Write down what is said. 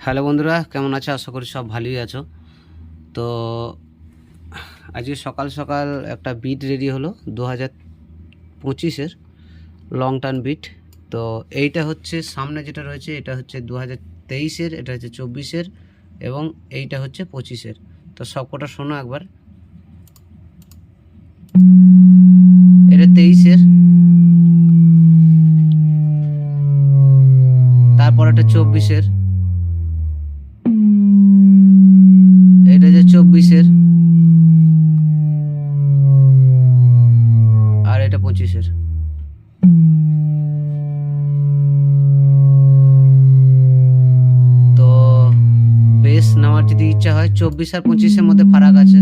Hello বন্ধুরা, কেমন আছো? আশা করি সব ভালোই আছো। তো আজকে সকাল সকাল একটা বিট রেডি হলো 2025-এর লং টার্ম বিট। তো এইটা হচ্ছে সামনে যেটা রয়েছে, এটা হচ্ছে 2023-এর, এটা হচ্ছে 24-এর এবং এইটা হচ্ছে 25-এর। তো সবকটা শোনো একবার। এটা 23-এর, তারপর এটা 24-এর, এটা হচ্ছে 24-এর, আর এটা 25-এর। তো বেস নেওয়ার যদি ইচ্ছা হয়, 24 আর 25-এর মধ্যে ফারাক আছে।